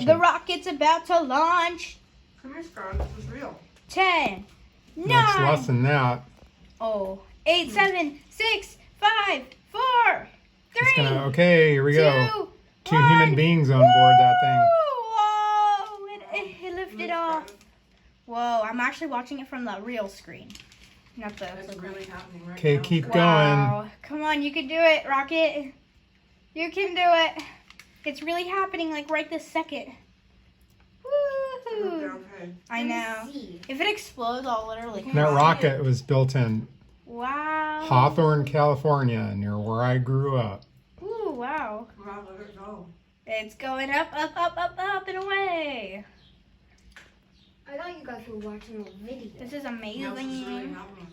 The rocket's about to launch. Come here, Scarlett. This is real. 10, 9, Much less than that. 8, 7, 6, 5, 4, 3, It's gonna. Okay, here we go. 2, Two human beings on board that thing. Whoa! It lifted off. Whoa! I'm actually watching it from the real screen, not the. It's really happening right Okay, now. keep going. Wow! Come on, you can do it, Rocket. You can do it. It's really happening, like right this second. Woohoo! Okay. I know. If it explodes, I'll literally. That rocket was built in Wow. Hawthorne, California, near where I grew up. Ooh, wow. Wow, let it go. It's going up, up, up, up, up, and away. I thought you guys were watching a video. This is No, this is really amazing. happening.